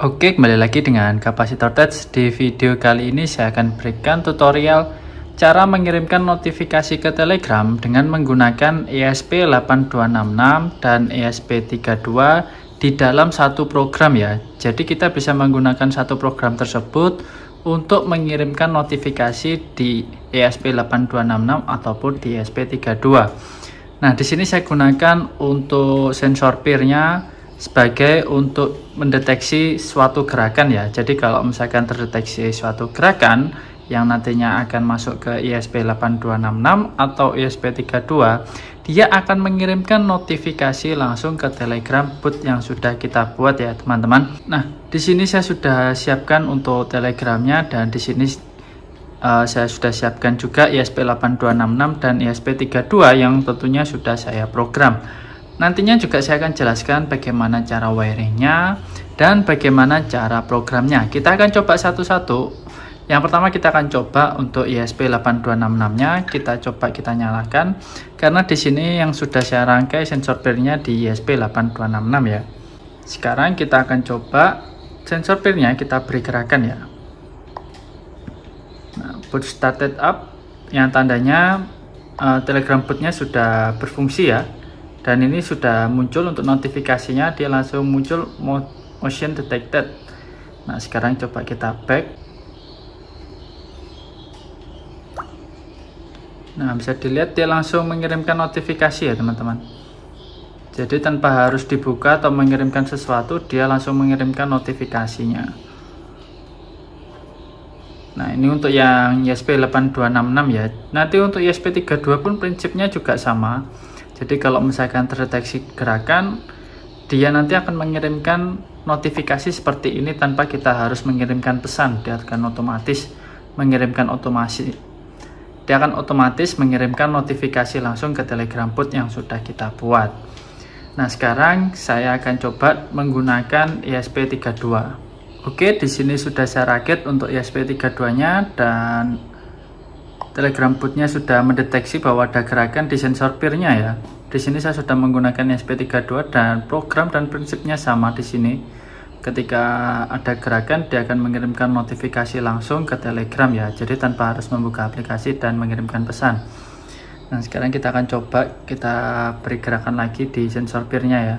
Oke, kembali lagi dengan Kapasitor Tech. Di video kali ini saya akan berikan tutorial cara mengirimkan notifikasi ke Telegram dengan menggunakan ESP8266 dan ESP32 di dalam satu program ya. Jadi kita bisa menggunakan satu program tersebut untuk mengirimkan notifikasi di ESP8266 ataupun di ESP32. Nah, di sini saya gunakan untuk sensor peer-nya sebagai untuk mendeteksi suatu gerakan ya. Jadi kalau misalkan terdeteksi suatu gerakan yang nantinya akan masuk ke ESP8266 atau ESP32, dia akan mengirimkan notifikasi langsung ke Telegram bot yang sudah kita buat ya, teman-teman. Nah, di sini saya sudah siapkan untuk Telegramnya, dan di sini saya sudah siapkan juga ESP8266 dan ESP32 yang tentunya sudah saya program. Nantinya juga saya akan jelaskan bagaimana cara wiringnya dan bagaimana cara programnya. Kita akan coba satu-satu. Yang pertama kita akan coba untuk ESP8266-nya, kita nyalakan karena di sini yang sudah saya rangkai sensor peer-nya di ESP8266 ya. Sekarang kita akan coba sensor peer-nya kita beri gerakan ya. Nah, boot started up yang tandanya Telegram botnya sudah berfungsi ya. Dan ini sudah muncul untuk notifikasinya, dia langsung muncul motion detected. Nah, sekarang coba kita back. Nah, bisa dilihat dia langsung mengirimkan notifikasi ya, teman-teman. Jadi tanpa harus dibuka atau mengirimkan sesuatu, dia langsung mengirimkan notifikasinya. Nah, ini untuk yang ESP8266 ya. Nanti untuk ESP32 pun prinsipnya juga sama. Jadi kalau misalkan terdeteksi gerakan, dia nanti akan mengirimkan notifikasi seperti ini tanpa kita harus mengirimkan pesan. Dia akan otomatis mengirimkan Dia akan otomatis mengirimkan notifikasi langsung ke Telegram bot yang sudah kita buat. Nah, sekarang saya akan coba menggunakan ESP32. Oke, di sini sudah saya rakit untuk ESP32-nya dan Telegram botnya sudah mendeteksi bahwa ada gerakan di sensor peer-nya ya. Di sini saya sudah menggunakan ESP32 dan program dan prinsipnya sama di sini. Ketika ada gerakan, dia akan mengirimkan notifikasi langsung ke Telegram ya. Jadi tanpa harus membuka aplikasi dan mengirimkan pesan. Nah, sekarang kita akan coba kita beri gerakan lagi di sensor peer-nya ya.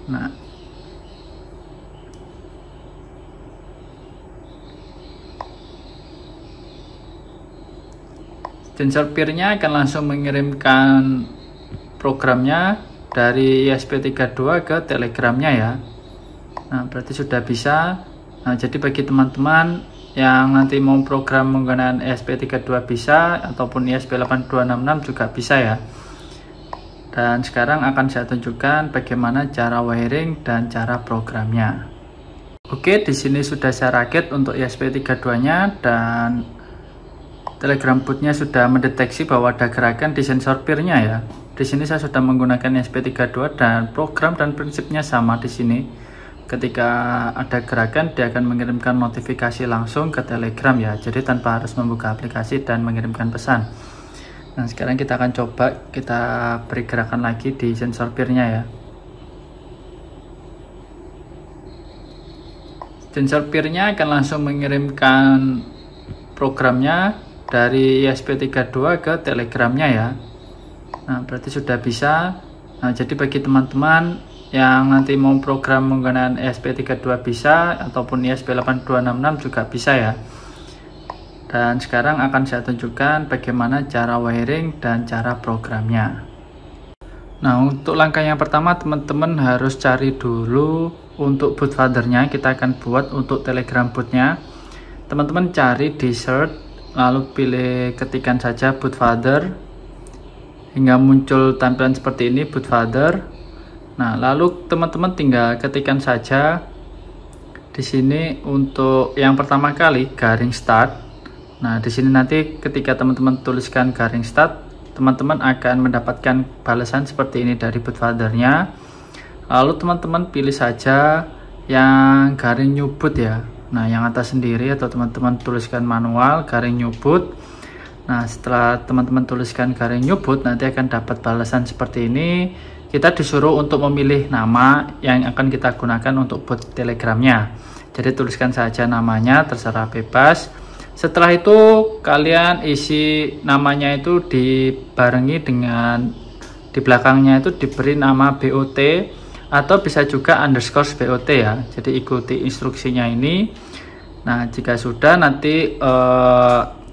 Nah, sensor peer-nya akan langsung mengirimkan programnya dari ESP32 ke Telegramnya ya. Nah, berarti sudah bisa. Nah, jadi bagi teman-teman yang nanti mau program menggunakan ESP32 bisa, ataupun ESP8266 juga bisa ya. Dan sekarang akan saya tunjukkan bagaimana cara wiring dan cara programnya. Oke, di sini sudah saya rakit untuk ESP32-nya dan Telegram botnya sudah mendeteksi bahwa ada gerakan di sensor peer-nya ya. Di sini saya sudah menggunakan ESP32 dan program dan prinsipnya sama di sini. Ketika ada gerakan, dia akan mengirimkan notifikasi langsung ke Telegram ya. Jadi tanpa harus membuka aplikasi dan mengirimkan pesan. Nah, sekarang kita akan coba kita beri gerakan lagi di sensor peer-nya ya. Sensor peer-nya akan langsung mengirimkan programnya dari ESP32 ke Telegramnya ya. Nah, berarti sudah bisa. Nah, jadi bagi teman-teman yang nanti mau program menggunakan ESP32 bisa, ataupun ESP8266 juga bisa ya. Dan sekarang akan saya tunjukkan bagaimana cara wiring dan cara programnya. Nah, untuk langkah yang pertama teman-teman harus cari dulu untuk boot foldernya. Kita akan buat untuk Telegram botnya. Teman-teman cari di search, lalu pilih ketikan saja boot folder hingga muncul tampilan seperti ini, boot folder. Nah, lalu teman-teman tinggal ketikkan saja di sini untuk yang pertama kali garing start. Nah, di sini nanti ketika teman-teman tuliskan garing start, teman-teman akan mendapatkan balasan seperti ini dari boot foldernya. Lalu teman-teman pilih saja yang garing new boot ya. Nah, yang atas sendiri, atau teman-teman tuliskan manual garing new boot. Nah, setelah teman-teman tuliskan garing new boot, nanti akan dapat balasan seperti ini. Kita disuruh untuk memilih nama yang akan kita gunakan untuk boot Telegramnya. Jadi tuliskan saja namanya, terserah bebas. Setelah itu kalian isi namanya itu dibarengi dengan di belakangnya itu diberi nama BOT atau bisa juga underscore BOT ya. Jadi ikuti instruksinya ini. Nah, jika sudah nanti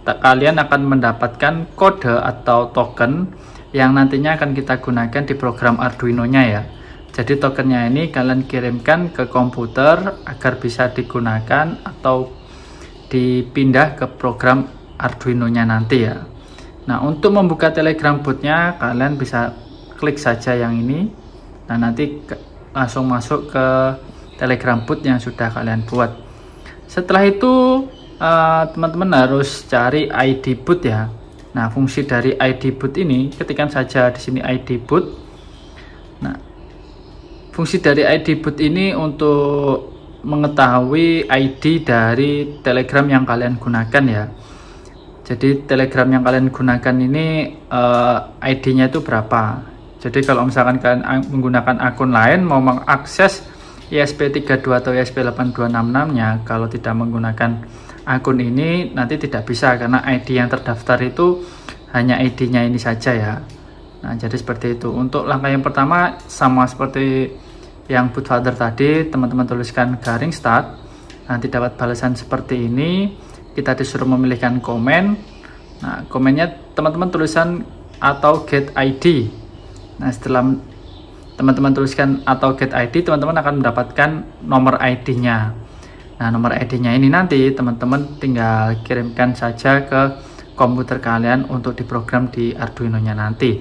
kalian akan mendapatkan kode atau token yang nantinya akan kita gunakan di program Arduino-nya ya. Jadi tokennya ini kalian kirimkan ke komputer agar bisa digunakan atau dipindah ke program Arduino-nya nanti ya. Nah, untuk membuka Telegram botnya kalian bisa klik saja yang ini. Nah, nanti langsung masuk ke Telegram bot yang sudah kalian buat. Setelah itu teman-teman harus cari ID boot ya. Nah, fungsi dari ID boot ini ketikkan saja di sini ID boot. Nah, fungsi dari ID boot ini untuk mengetahui ID dari Telegram yang kalian gunakan ya. Jadi Telegram yang kalian gunakan ini ID-nya itu berapa. Jadi kalau misalkan kalian menggunakan akun lain mau mengakses ESP32 atau ESP8266-nya, kalau tidak menggunakan akun ini nanti tidak bisa karena ID yang terdaftar itu hanya ID-nya ini saja ya. Nah, jadi seperti itu. Untuk langkah yang pertama sama seperti yang bootfather tadi, teman-teman tuliskan garing start, nanti dapat balasan seperti ini. Kita disuruh memilihkan komen. Nah, komennya teman-teman tulisan atau get ID. Nah, setelah teman-teman tuliskan atau get ID, teman-teman akan mendapatkan nomor ID-nya. Nah, nomor ID-nya ini nanti teman-teman tinggal kirimkan saja ke komputer kalian untuk diprogram di Arduino-nya nanti.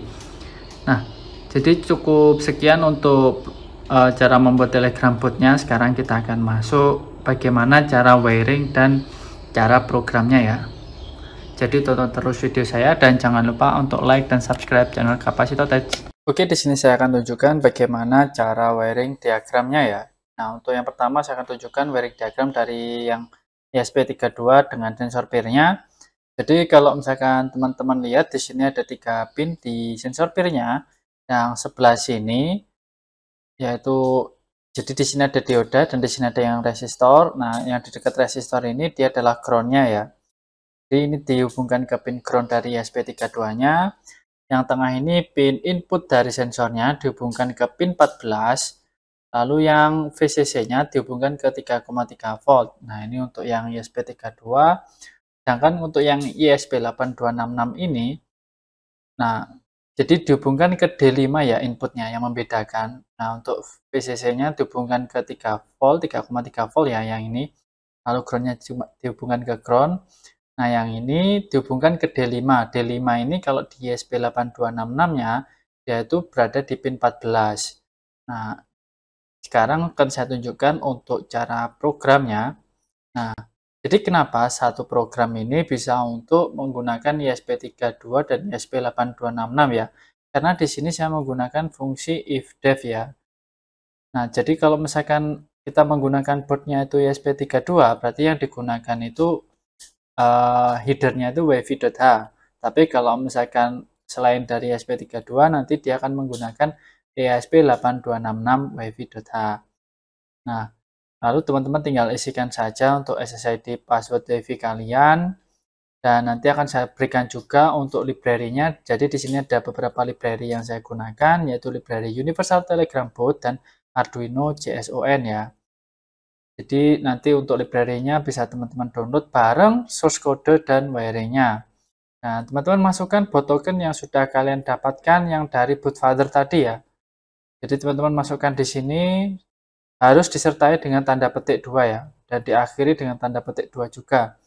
Nah, jadi cukup sekian untuk cara membuat Telegram botnya. Sekarang kita akan masuk bagaimana cara wiring dan cara programnya ya. Jadi tonton terus video saya dan jangan lupa untuk like dan subscribe channel Kapasitor Tech. Oke, di sini saya akan tunjukkan bagaimana cara wiring diagramnya ya. Nah, untuk yang pertama saya akan tunjukkan wiring diagram dari yang ESP32 dengan sensor peer-nya. Jadi kalau misalkan teman-teman lihat di sini ada 3 pin di sensor peer-nya. Yang sebelah sini yaitu jadi di sini ada dioda dan di sini ada yang resistor. Nah, yang di dekat resistor ini dia adalah ground-nya ya. Jadi ini dihubungkan ke pin ground dari ESP32-nya. Yang tengah ini pin input dari sensornya dihubungkan ke pin 14. Lalu yang VCC-nya dihubungkan ke 3,3 volt. Nah, ini untuk yang ESP32. Sedangkan untuk yang ESP8266 ini, nah, jadi dihubungkan ke D5 ya inputnya yang membedakan. Nah, untuk VCC-nya dihubungkan ke 3 volt, 3,3 volt ya yang ini. Lalu ground-nya dihubungkan ke ground. Nah, yang ini dihubungkan ke D5. D5 ini kalau di ESP8266-nya, yaitu berada di pin 14. Nah, sekarang akan saya tunjukkan untuk cara programnya. Nah, jadi kenapa satu program ini bisa untuk menggunakan ESP32 dan ESP8266 ya? Karena di sini saya menggunakan fungsi ifdef ya. Nah, jadi kalau misalkan kita menggunakan boardnya itu ESP32, berarti yang digunakan itu headernya itu wifi.h. Tapi kalau misalkan selain dari ESP32, nanti dia akan menggunakan ESP8266 wifi.h. Nah, lalu teman-teman tinggal isikan saja untuk SSID password wifi kalian dan nanti akan saya berikan juga untuk library-nya. Jadi di sini ada beberapa library yang saya gunakan yaitu library Universal Telegram Boot dan Arduino JSON ya. Jadi nanti untuk library-nya bisa teman-teman download bareng source code dan wiring-nya. Nah, teman-teman masukkan boot token yang sudah kalian dapatkan yang dari bootfather tadi ya. Jadi teman-teman masukkan di sini harus disertai dengan tanda petik 2 ya, dan diakhiri dengan tanda petik 2 juga.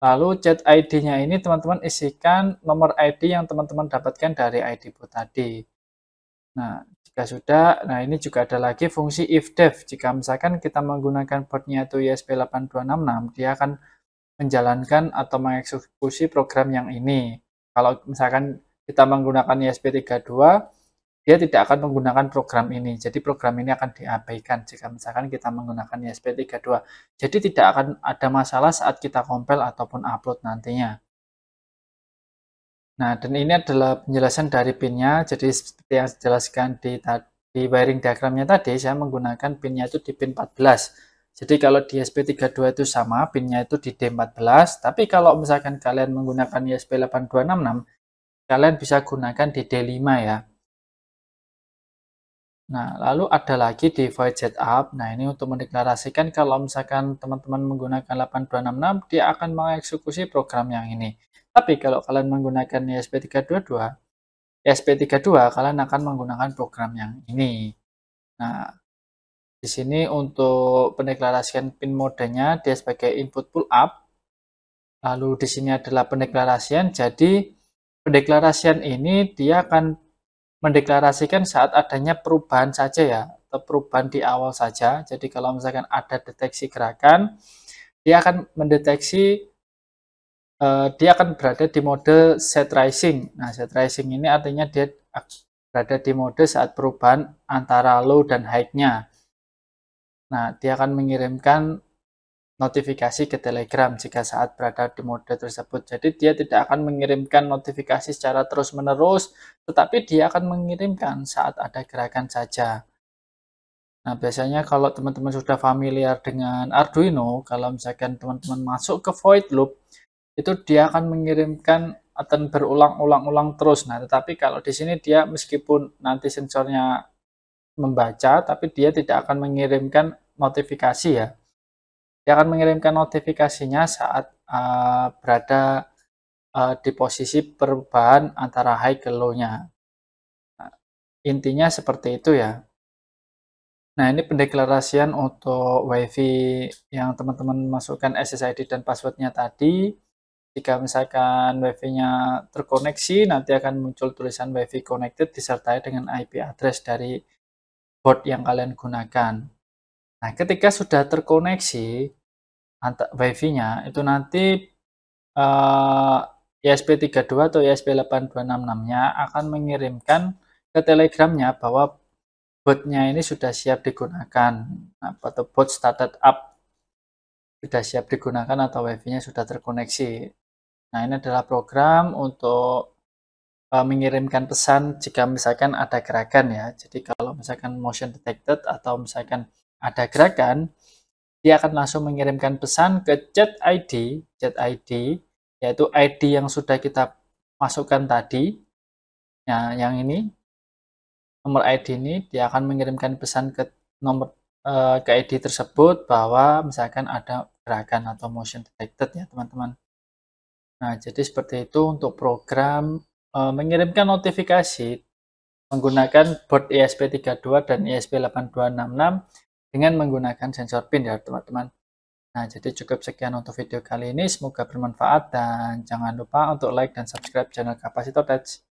Lalu chat ID-nya ini teman-teman isikan nomor ID yang teman-teman dapatkan dari ID boot tadi. Nah, jika sudah, nah ini juga ada lagi fungsi ifdef. Jika misalkan kita menggunakan boardnya itu ESP8266, dia akan menjalankan atau mengeksekusi program yang ini. Kalau misalkan kita menggunakan ESP32, dia tidak akan menggunakan program ini. Jadi program ini akan diabaikan jika misalkan kita menggunakan ESP32. Jadi tidak akan ada masalah saat kita compile ataupun upload nantinya. Nah, dan ini adalah penjelasan dari pinnya. Jadi seperti yang dijelaskan di wiring diagramnya tadi, saya menggunakan pinnya itu di pin 14. Jadi kalau di ESP32 itu sama, pinnya itu di D14. Tapi kalau misalkan kalian menggunakan ESP8266, kalian bisa gunakan di D5 ya. Nah, lalu ada lagi di void setup. Nah, ini untuk mendeklarasikan kalau misalkan teman-teman menggunakan 8266, dia akan mengeksekusi program yang ini. Tapi kalau kalian menggunakan ESP322, kalian akan menggunakan program yang ini. Nah, di sini untuk pendeklarasian pin modenya, dia sebagai input pull up. Lalu di sini adalah pendeklarasian. Jadi, pendeklarasian ini dia akan mendeklarasikan saat adanya perubahan saja ya, atau perubahan di awal saja. Jadi kalau misalkan ada deteksi gerakan, dia akan mendeteksi, dia akan berada di mode set rising. Nah, set rising ini artinya dia berada di mode saat perubahan antara low dan high-nya. Nah, dia akan mengirimkan notifikasi ke Telegram jika saat berada di mode tersebut. Jadi dia tidak akan mengirimkan notifikasi secara terus-menerus, tetapi dia akan mengirimkan saat ada gerakan saja. Nah, biasanya kalau teman-teman sudah familiar dengan Arduino, kalau misalkan teman-teman masuk ke void loop, itu dia akan mengirimkan akan berulang-ulang terus. Nah, tetapi kalau di sini dia meskipun nanti sensornya membaca, tapi dia tidak akan mengirimkan notifikasi ya. Dia akan mengirimkan notifikasinya saat berada di posisi perubahan antara high ke low-nya. Nah, intinya seperti itu ya. Nah, ini pendeklarasian untuk WiFi yang teman-teman masukkan SSID dan passwordnya tadi. Jika misalkan WiFi-nya terkoneksi, nanti akan muncul tulisan WiFi connected disertai dengan IP address dari board yang kalian gunakan. Nah, ketika sudah terkoneksi WiFi-nya, itu nanti ESP32 atau ESP8266-nya akan mengirimkan ke Telegramnya bahwa botnya ini sudah siap digunakan, atau bot started up sudah siap digunakan atau WiFi-nya sudah terkoneksi. Nah, ini adalah program untuk mengirimkan pesan jika misalkan ada gerakan ya. Jadi kalau misalkan motion detected atau misalkan ada gerakan, dia akan langsung mengirimkan pesan ke chat ID, yaitu ID yang sudah kita masukkan tadi. Nah, yang ini, nomor ID ini, dia akan mengirimkan pesan ke nomor ke ID tersebut bahwa misalkan ada gerakan atau motion detected ya teman-teman. Nah, jadi seperti itu untuk program mengirimkan notifikasi menggunakan board ESP32 dan ESP8266 dengan menggunakan sensor pin ya teman-teman. Nah, jadi cukup sekian untuk video kali ini. Semoga bermanfaat dan jangan lupa untuk like dan subscribe channel Kapasitor Touch.